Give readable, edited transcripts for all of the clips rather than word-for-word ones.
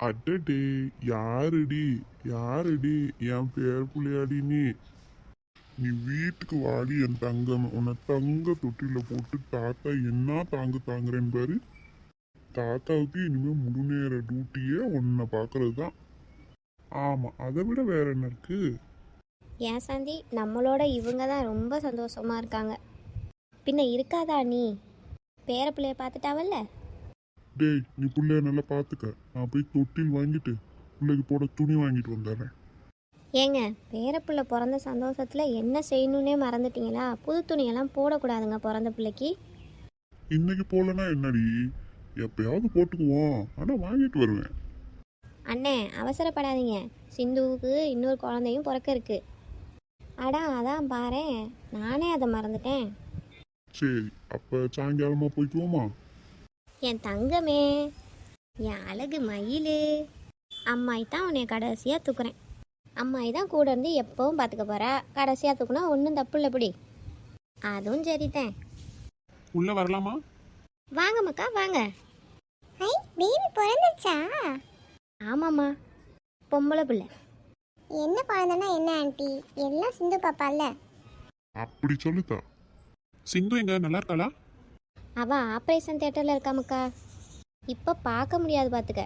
அடடே, யாருடி? யாருடி? என் பேர் புள்ளையாடி நீ? நீ வீட்டுக்கு வாடி என் தங்கம். உன்னை தங்க தொட்டில போட்டு தாத்தா என்ன தாங்குறேன்னு பாரு. தாத்தாவுக்கு இனிமே முழு நேர டியூட்டியே உன்னை பாக்குறது தான். ஆமா, அதை விட வேற என்ன இருக்கு? ஏன் சாந்தி, நம்மளோட இவங்க தான் ரொம்ப சந்தோஷமா இருக்காங்க. பின்ன இருக்காதா நீ? பேர பிள்ளைய பார்த்துட்டாவல்ல? டேய், நீ புள்ளைய நல்லா பாத்துக்க. நான் போய் தொட்டில் வாங்கிட்டு பிள்ளைக்கு போட துணி வாங்கிட்டு வந்துடுறேன். ஏங்க, பேரப்பிள்ளை பிறந்த சந்தோஷத்தில் என்ன செய்யணுன்னே மறந்துட்டீங்களா? புது துணியெல்லாம் போடக்கூடாதுங்க பிறந்த பிள்ளைக்கு. இன்னைக்கு போலனா என்னடி, எப்பயாவது போட்டுக்குவோம். ஆனா வாங்கிட்டு வருவேன். அண்ணே, அவசரப்படாதீங்க. சிந்துவுக்கு இன்னொரு குழந்தையும் பிறக்க இருக்கு. அடா, அதான் பாரேன், நானே அதை மறந்துட்டேன். சரி, அப்ப சாயங்காலமா போய்க்குவோமா? என் தங்கமே, என் அழகு மயிலு, அம்மாயி தான் உன்னை கடைசியாக தூக்குறேன். அம்மாயி தான் கூட இருந்து எப்பவும் பார்த்துக்க போகிறா. கடைசியாக தூக்குனா ஒன்றும் தப்பு இல்லை. பிடி, அதுவும் சரிதான். உள்ள வரலாமா? வாங்க மக்கா, வாங்க. ஐ, பேபி பிறந்துச்சா? ஆமாம்மா, பொம்பளை பிள்ளை. என்ன குழந்தைன்னா என்ன ஆண்டி? எல்லாம் சிந்து பாப்பால. அப்படி சொல்லுதா? சிந்து எங்க நல்லா இருக்காளா? அவள் ஆப்ரேஷன் தேட்டரில் இருக்கா மக்கா. இப்போ பார்க்க முடியாது, பார்த்துக்க.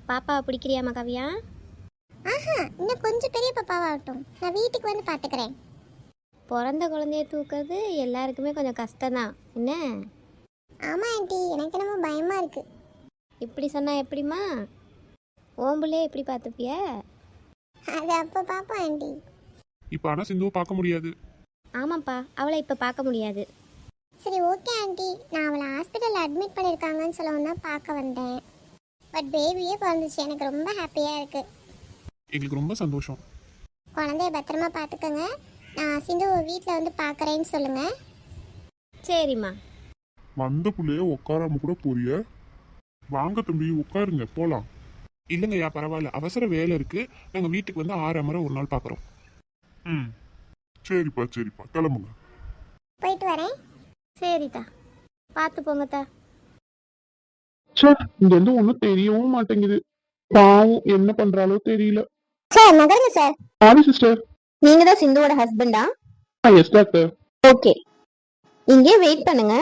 பாப்பாவை பிடிக்கிறியாம்மா கவியா? ஆஹா, இன்னும் கொஞ்சம் பெரிய பாப்பாவாகட்டும், நான் வீட்டுக்கு வந்து பார்த்துக்கிறேன். பிறந்த குழந்தைய தூக்குறது எல்லாருக்குமே கொஞ்சம் கஷ்டம்தான் என்ன? ஆமாம் ஆண்டி, எனக்கு என்னமோ பயமாக இருக்கு. இப்படி சொன்னால் எப்படிம்மா? ஓம்புலே எப்படி பார்த்துப்பிய? அது அப்போ பாப்போம் ஆண்டி. இப்போ ஆனால் சிந்துவை பார்க்க முடியாது. ஆமாப்பா, அவளை இப்போ பார்க்க முடியாது. சரி, ஓகே ஆண்டி. நான் அவளை ஹாஸ்பிட்டலில் அட்மிட் பண்ணியிருக்காங்கன்னு சொல்லவும் தான் பார்க்க வந்தேன். பட் பேபியே பிறந்துச்சு, எனக்கு ரொம்ப ஹாப்பியாக இருக்குது. எங்களுக்கு ரொம்ப சந்தோஷம். குழந்தைய பத்திரமா பார்த்துக்கோங்க. நான் சிந்துவை வீட்டில் வந்து பார்க்குறேன்னு சொல்லுங்கள். சரிம்மா. வந்த புள்ளைய உட்காராம கூட போறிய? வாங்க தம்பி, உட்காருங்க, போலாம். இல்லைங்கய்யா, பரவாயில்ல, அவசர வேலை இருக்கு. நாங்கள் வீட்டுக்கு வந்து 6 அமர ஒரு நாள் பார்க்குறோம். ம், சரிப்பா சரிப்பா, கிளம்புங்க. போயிட்டு வரேன். சரிதா, பார்த்து போங்கத்தா. இங்க வந்து ஒன்றும் தெரியவும் மாட்டேங்குது. பாவம் என்ன பண்றாலோ தெரியல. சார், நகருங்க சார். ஆரி சிஸ்டர். நீங்க தான் சிந்துவோட ஹஸ்பண்டா? Yes doctor. ஓகே, இங்கே வெயிட் பண்ணுங்க.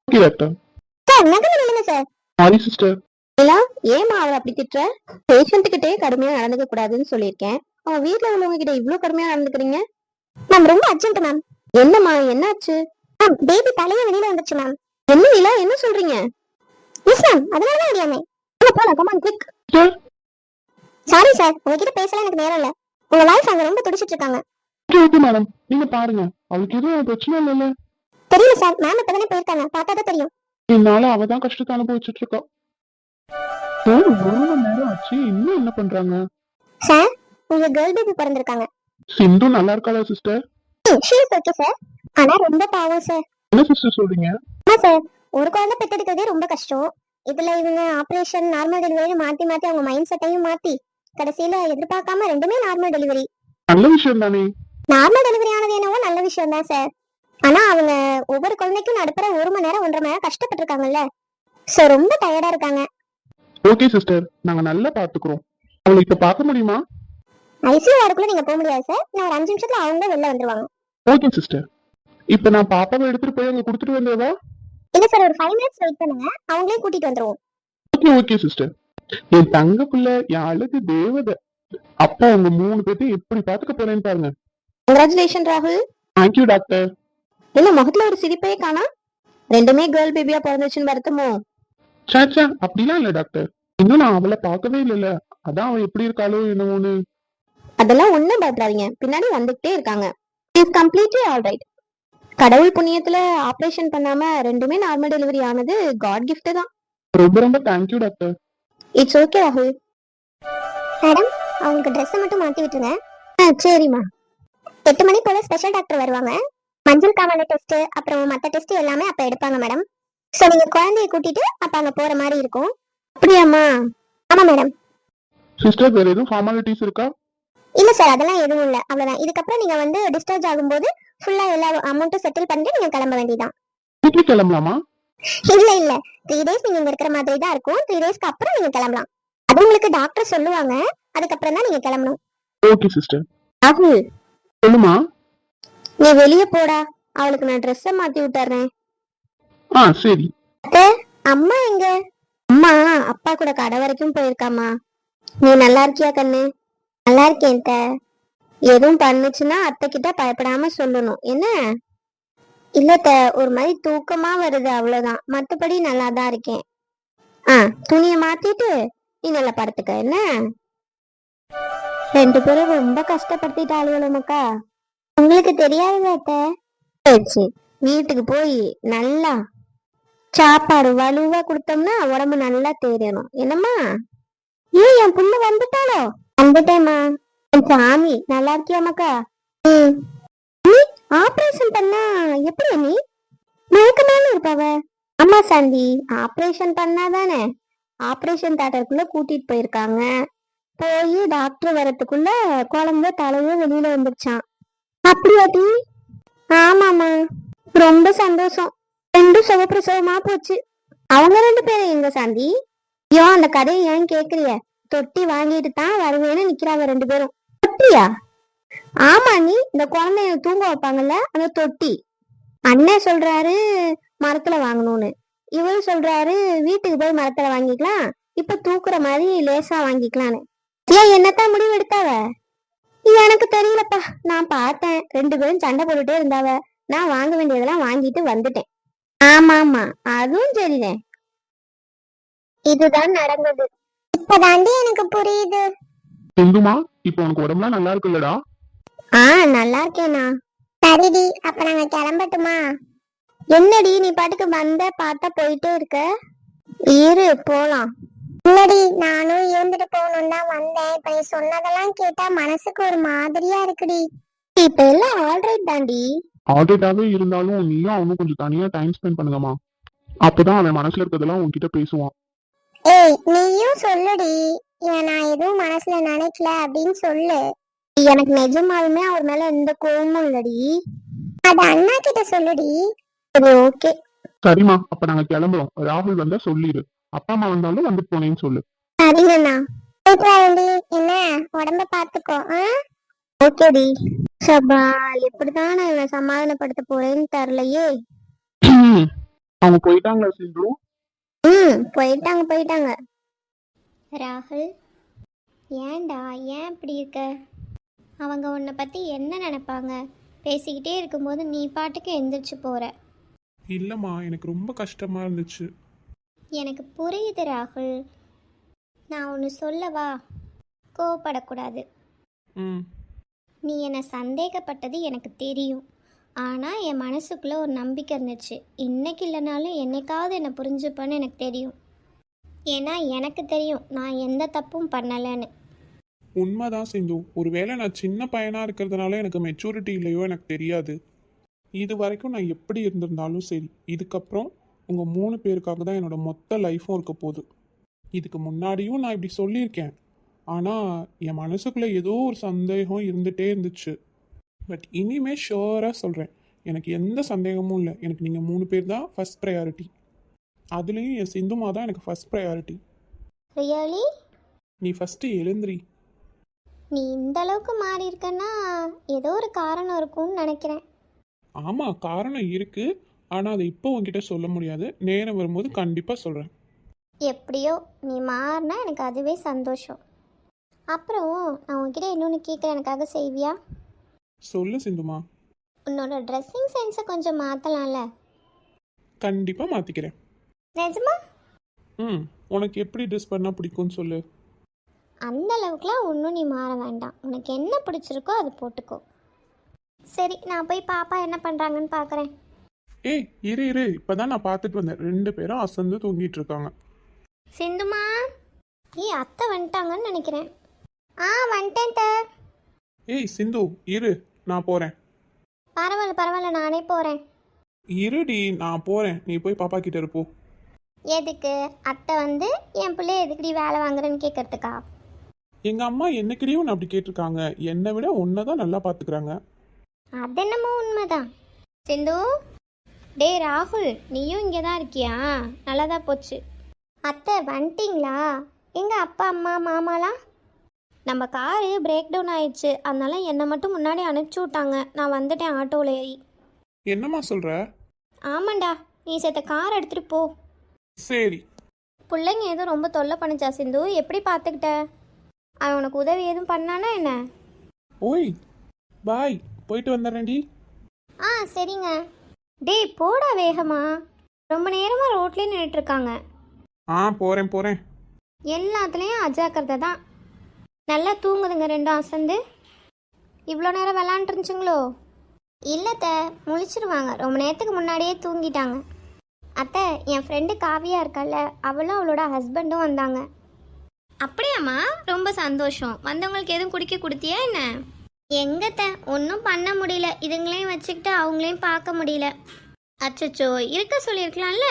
Okay doctor. சார், நகர்ந்து நில்லுங்க சார். ஆரி சிஸ்டர். இல்ல, ஏமா அவளை அப்படி திட்டுற? பேஷண்ட் கிட்டே கடுமையா நடந்துக்க கூடாதுன்னு சொல்லியிருக்கேன். அவன் வீட்டுல உள்ளவங்க கிட்ட இவ்வளவு கடுமையா நடந்துக்கிறீங்க? மேம், ரொம்ப அர்ஜென்ட் மேம். என்னம்மா, என்னாச்சு? மேம், பேபி தலையே வெளியில வந்துச்சு மேம். என்ன இல்ல, என்ன சொல்றீங்க? எஸ் மேம், அதனால தான் முடியாமே. போலாம், கமான் குயிக். சாரி சார், உங்ககிட்ட பேசலாம் எனக்கு நேரம் இல்ல. உங்க லைஃப் அங்க ரொம்ப துடிச்சிட்டு இருக்காங்க. ஓகே மேடம், நீங்க பாருங்க, அவளுக்கு எதுவும் பிரச்சனை இல்லைல்ல? தெரியல சார், மேம் இப்பதானே போயிருக்காங்க, பார்த்தா தான் தெரியும். என்னால அவதான் கஷ்டத்தை அனுபவிச்சுட்டு இருக்கா. ஒரு மணி நேரம் ஆச்சு, இன்னும் என்ன பண்றாங்க? சார், உங்க கேர்ள் பேபி பிறந்திருக்காங்க. சிந்து நல்லா இருக்காளா சிஸ்டர்? She's okay sir. ஆனா ரொம்ப பாவம் சார். என்ன சிஸ்டர் சொல்றீங்க? ஆமா சார், ஒரு குழந்தை பெற்றெடுக்கிறதே ரொம்ப கஷ்டம். இதுல இவங்க ஆபரேஷன், நார்மல் டெலிவரி மாத்தி மாத்தி அவங்க மைண்ட் செட்டையும் மாத்தி கடைசியில எதிர்பார்க்காம ரெண்டுமே நார்மல் டெலிவரி. நல்ல விஷயம் தானே. நார்மல் டெலிவரி ஆனது என்னவோ நல்ல விஷயம் தான் சார். ஆனா அவங்க ஒவ்வொரு குழந்தைக்கும் நடுப்புற 1 மணி நேரம் 1.5 மணி நேரம் கஷ்டப்பட்டிருக்காங்கல்ல. சோ ரொம்ப டயர்டா இருக்காங்க. ஓகே சிஸ்டர், நாங்க நல்லா பாத்துக்கிறோம். அவளை இப்ப பார்க்க முடியுமா? ஐசியூ வார்டுக்குள்ள நீங்க போக முடியாது சார். நான் ஒரு 5 நிமிஷத்துல அவங்க வெளில வந்துருவாங்க. Okay sister. இப்ப நான் பாப்பாவை எடுத்துட்டு போய் அங்க கொடுத்துட்டு வந்ததா? இல்ல சார், ஒரு 5 மினிட்ஸ் வெயிட் பண்ணுங்க, அவங்களே கூட்டிட்டு வந்துருவோம். Okay okay sister. என் தங்க பிள்ளை, என் அழகு தேவதை. அப்பா உங்க 3 பேர்த்தையும் எப்படி பாத்துக்க போறேன்னு பாருங்க. கங்க்ராச்சுலேஷன் ராகுல். Thank you doctor. என்ன முகத்துல ஒரு சிரிப்பே காணா? ரெண்டுமே கேர்ள் பேபியா பிறந்துச்சுன்னு வருத்தமோ? சாச்சா, அப்படிலாம் இல்ல டாக்டர். இன்னும் நான் அவளை பார்க்கவே இல்லைல்ல, அதான் அவ எப்படி இருக்காளோ என்னவோன்னு. அதெல்லாம் ஒண்ணும் பயப்படாதீங்க, பின்னாடி வந்துகிட்டே இருக்காங்க. Is completely all right. கடவுள் புண்ணியத்துல ஆபரேஷன் பண்ணாம ரெண்டுமே நார்மல் டெலிவரி ஆனது காட் கிஃப்ட் தான். ரொம்ப ரொம்ப தேங்க்யூ டாக்டர். இட்ஸ் ஓகே ராகுல். மேடம், அவங்களுக்கு ட்ரெஸ் மட்டும் மாத்தி விட்டுருங்க. சரிம்மா. 8 மணி போல ஸ்பெஷல் டாக்டர் வருவாங்க. மஞ்சள் காமாலை டெஸ்ட் அப்புறம் மத்த டெஸ்ட் எல்லாமே அப்ப எடுப்பாங்க மேடம். சோ நீங்க குழந்தைய கூட்டிட்டு அப்ப அங்க போற மாதிரி இருக்கும். அப்படியாம்மா? ஆமா மேடம். சிஸ்டர், வேற எதுவும் ஃபார்மாலிட்டிஸ் இருக்கா? இல்ல சார், அதெல்லாம் எதுவும் இல்ல, அவ்வளவுதான். இதுக்கப்புறம் நீங்க வந்து டிஸ்சார்ஜ் ஆகும்போது ஃபுல்லா எல்லா அமௌண்ட்டும் செட்டில் பண்ணிட்டு நீங்க கிளம்ப வேண்டியதான். வீட்டுக்கு கிளம்பலாமா? இல்ல இல்ல, 3 days நீங்க இங்க இருக்கிற மாதிரி தான் இருக்கும். 3 daysக்கு அப்புறம் நீங்க கிளம்பலாம். அது உங்களுக்கு டாக்டர் சொல்லுவாங்க. அதுக்கப்புறம் தான் நீங்க கிளம்பணும். Okay sister. ராகுல், சொல்லுமா. நீ வெளியே போடா. அவளுக்கு நான் ட்ரெஸ்ஸை மாத்தி விட்டுறேன். சரி. அத்தை, அம்மா எங்க? அம்மா அப்பா கூட கடை வரைக்கும் போயிருக்காமா. நீ நல்லா இருக்கியா கண்ணு? நல்லா இருக்கேன் அத்தை. எதுவும் பண்ணுச்சுன்னா அத்தை கிட்ட பயப்படாம சொல்லணும் என்ன? இல்லத்த, ஒரு மாதிரி தூக்கமா வருது அவ்வளவுதான். மத்தபடி நல்லா தான் இருக்கேன். துணியை மாத்திட்டு நீ நல்லா படுத்துக்க என்ன? ரெண்டு பேரும் ரொம்ப கஷ்டப்படுத்திட்டாளுகளுமக்கா. உங்களுக்கு தெரியாதுங்க அத்தை. சரி சரி, வீட்டுக்கு போய் நல்லா சாப்பாடு வலுவா கொடுத்தோம்னா உடம்பு நல்லா தேறணும் என்னம்மா? ஏன் என் புள்ள வந்துட்டாளோ? வந்துட்டேம்மா. சாமி, நல்லா இருக்கியாமாக்கா? நீ ஆபரேஷன் பண்ணா எப்படி நீ மயக்கமால இருப்பாவ? அம்மா சாந்தி, ஆபரேஷன் பண்ணாதானே. ஆபரேஷன் தியேட்டருக்குள்ள கூட்டிட்டு போயிருக்காங்க. போய் டாக்டர் வரத்துக்குள்ள குழந்தை தலையே வெளியில வந்துருச்சான். அப்படியாட்டி? ஆமாமா, ரொம்ப சந்தோஷம். ரெண்டும் சுகப்பிரசவமா போச்சு. அவங்க ரெண்டு பேரும் எங்க சாந்தி? ஐயோ, அந்த கதையை ஏன் கேக்குறிய? தொட்டி வாங்கிட்டு தான் வருவேன்னு நிக்கிறாங்க ரெண்டு பேரும். தொட்டியா? ஆமா, நீ இந்த குழந்தைய தூங்க வைப்பாங்கல்ல, அந்த தொட்டி. அண்ணன் சொல்றாரு மரத்துல வாங்கணும்னு, இவரு சொல்றாரு வீட்டுக்கு போய் மரத்துல வாங்கிக்கலாம், இப்ப தூக்குற மாதிரி லேசா வாங்கிக்கலான்னு. ஏன் என்னத்தான் முடிவு எடுத்தாவ? எனக்கு தெரியலப்பா. நான் பார்த்தேன் ரெண்டு பேரும் சண்டை போட்டுட்டே இருந்தாவ. நான் வாங்க வேண்டியதெல்லாம் வாங்கிட்டு வந்துட்டேன். ஆமா ஆமா, அதுவும் சரிதான். இதுதான் நடந்தது. இப்பதாண்டி எனக்கு புரியுது. சிந்துமா, இப்போ உனக்கு உடம்புலாம் நல்லா இருக்குல்லடா? நல்லா இருக்கேனா? சரிடி, அப்ப நாங்க கிளம்பட்டுமா? என்னடி நீ பாட்டுக்கு வந்த பார்த்தா போயிட்டே இருக்க? இரு போலாம். இல்லடி, நானும் இருந்துட்டு போகணும் தான் வந்தேன். இப்ப நீ சொன்னதெல்லாம் கேட்டா மனசுக்கு ஒரு மாதிரியா இருக்குடி. இப்ப எல்லாம் ஆல்ரைட் தாண்டி. ஆல்ரெடாவே இருந்தாலும் நீயும் அவனும் கொஞ்சம் தனியா டைம் ஸ்பெண்ட் பண்ணுங்கம்மா. அப்பதான் அவன் மனசுல இருக்கிறதெல்லாம் உன்கிட்ட பேசுவான். ஏய், நீயும் சொல்லுடி. நான் எதுவும் மனசுல நினைக்கல அப்படின்னு சொல்லு. எனக்கு நிஜமாலுமே அவர் மேல எந்த கோவமும் இல்லடி. அது அண்ணா கிட்ட சொல்லுடி. சரி ஓகே. சரிம்மா, அப்ப நாங்க கிளம்புறோம். ராகுல் வந்தா சொல்லிடு. அப்பா அம்மா வந்தாலும் வந்துட்டு போனேன்னு சொல்லு. சரிங்கண்ணா. போயிட்டு என்ன உடம்ப பாத்துக்கோ. ஓகேடி. சபா, எப்படிதான் நான் இவனை சமாதானப்படுத்த போறேன்னு தெரியலையே. அவங்க போயிட்டாங்களா சிந்து? போயிட்டாங்க. ராகுல், ஏன்டா ஏன் இப்படி இருக்க? அவங்க உன்னை பத்தி என்ன நினைப்பாங்க? பேசிக்கிட்டே இருக்கும்போது நீ பாட்டுக்கு எந்திரிச்சு போற. இல்லைம்மா, எனக்கு ரொம்ப கஷ்டமாக இருந்துச்சு. எனக்கு புரியுது ராகுல். நான் ஒன்று சொல்லவா? கோவப்படக்கூடாது. ம் நீ என்னை சந்தேகப்பட்டது எனக்கு தெரியும். ஆனால் என் மனசுக்குள்ளே ஒரு நம்பிக்கை இருந்துச்சு. இன்னைக்கு இல்லைனாலும் என்னைக்காவது என்னை புரிஞ்சுப்பேன்னு எனக்கு தெரியும். ஏன்னா எனக்கு தெரியும் நான் எந்த தப்பும் பண்ணலைன்னு. உண்மைதான் சிந்து. ஒருவேளை நான் சின்ன பையனாக இருக்கிறதுனால எனக்கு மெச்சூரிட்டி இல்லையோ எனக்கு தெரியாது. இது வரைக்கும் நான் எப்படி இருந்திருந்தாலும் சரி, இதுக்கப்புறம் உங்கள் 3 பேருக்காக தான் என்னோட மொத்த லைஃப்பும் இருக்க போகுது. இதுக்கு முன்னாடியும் நான் இப்படி சொல்லியிருக்கேன். ஆனால் என் மனசுக்குள்ளே ஏதோ ஒரு சந்தேகம் இருந்துகிட்டே இருந்துச்சு. பட் இனிமே ஷுவராக சொல்கிறேன், எனக்கு எந்த சந்தேகமும் இல்லை. எனக்கு நீங்கள் 3 பேர் தான் ஃபஸ்ட் ப்ரையாரிட்டி. அதுலேயும் என் சிந்துமா தான் எனக்கு ஃபஸ்ட் ப்ரையாரிட்டி. ரியலி? நீ ஃபஸ்ட்டு எழுந்திரி. நீ இந்த அளவுக்கு மாறி இருக்கன்னா ஏதோ ஒரு காரணம் இருக்கும்னு நினைக்கிறேன். ஆமாம், காரணம் இருக்குது. ஆனால் அதை இப்போ உன்கிட்ட சொல்ல முடியாது. நேரம் வரும்போது கண்டிப்பாக சொல்கிறேன். எப்படியோ நீ மாறினா எனக்கு அதுவே சந்தோஷம். அப்புறம் நான் உன்கிட்ட இன்னொன்று கேட்குறேன், எனக்காக செய்வியா? சொல்லு சிந்துமா. உன்னோட ட்ரெஸ்ஸிங் சென்ஸை கொஞ்சம் மாற்றலாம்ல? கண்டிப்பாக மாற்றிக்கிறேன். நிஜமா? உனக்கு எப்படி ட்ரெஸ் பண்ணால் பிடிக்கும்னு சொல்லு. அந்த அளவுக்குலாம் ஒன்றும் நீ மாற வேண்டாம். உனக்கு என்ன பிடிச்சிருக்கோ அது போட்டுக்கோ. சரி, நான் போய் பாப்பா என்ன பண்ணுறாங்கன்னு பார்க்குறேன். ஏய் இரு, இப்போ தான் நான் பார்த்துட்டு வந்தேன். 2 பேரும் அசந்து தூங்கிட்டு இருக்காங்க. சிந்துமா, அத்தை வந்துட்டாங்கன்னு நினைக்கிறேன். வந்துட்டேன் த. ஏய் சிந்து, இரு, நான் போகிறேன். பரவாயில்ல, நானே போகிறேன். இருடி, நான் போகிறேன். நீ போய் பாப்பா கிட்ட இருப்போ. எதுக்கு? அத்தை வந்து என் பிள்ளைய எதுக்குடி வேலை வாங்குறேன்னு கேட்கறதுக்கா? எங்கள் அம்மா என்னைக்கிடையும் நான் அப்படி கேட்டிருக்காங்க. என்னை விட உன்னை தான் நல்லா பார்த்துக்கிறாங்க. அது என்னமோ உண்மைதான். சிந்து, டேய் ராகுல், நீயும் இங்கே தான் இருக்கியா? நல்லதா போச்சு. அத்தை வந்துட்டிங்களா? எங்கள் அப்பா அம்மா மாமாலாம்? நம்ம காரு பிரேக் டவுன் ஆயிடுச்சு, அதனால என்னை மட்டும் முன்னாடி அனுப்பிச்சி விட்டாங்க. நான் வந்துட்டேன் ஆட்டோவில் ஏறி. என்னம்மா சொல்ற? ஆமாண்டா, நீ சேர்த்த கார் எடுத்துகிட்டு போ. சரி. பிள்ளைங்க எதுவும் ரொம்ப தொல்லை பண்ணிச்சா சிந்து? எப்படி பார்த்துக்கிட்ட? அவன் உனக்கு உதவி எதுவும் பண்ணானா என்ன? ஓய் பாய், போயிட்டு வந்துடுறேன்டி. ஆ சரிங்க. டேய் போடா வேகமா, ரொம்ப நேரமாக ரோட்லேயே நின்றுட்டுருக்காங்க. ஆ போறேன் போறேன். எல்லாத்துலேயும் அஜாக்கிரதை தான். நல்லா தூங்குதுங்க ரெண்டும் அசந்து. இவ்வளோ நேரம் விளாண்டுருந்துச்சுங்களோ? இல்லைத்த, முழிச்சிருவாங்க, ரொம்ப நேரத்துக்கு முன்னாடியே தூங்கிட்டாங்க. அத்தை, என் ஃப்ரெண்டு காவியா இருக்கால, அவளும் அவளோட ஹஸ்பண்டும் வந்தாங்க. அப்படியாம்மா? ரொம்ப சந்தோஷம். வந்தவங்களுக்கு எதுவும் குடிக்க கொடுத்தியா என்ன? எங்கத்த, ஒன்றும் பண்ண முடியல. இதுங்களையும் வச்சுக்கிட்டு அவங்களையும் பார்க்க முடியல. அச்சச்சோ, இருக்க சொல்லியிருக்கலாம்ல.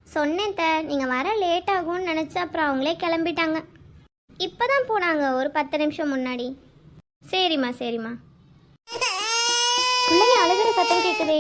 சொன்னேன் த, நீங்கள் வர லேட் ஆகும்னு நினச்சி அப்புறம் அவங்களே கிளம்பிட்டாங்க. இப்போ தான் போனாங்க, ஒரு 10 நிமிஷம் முன்னாடி. சரிம்மா சரிம்மா. பிள்ளைங்க அழுகிற சத்தம் கேட்குதே.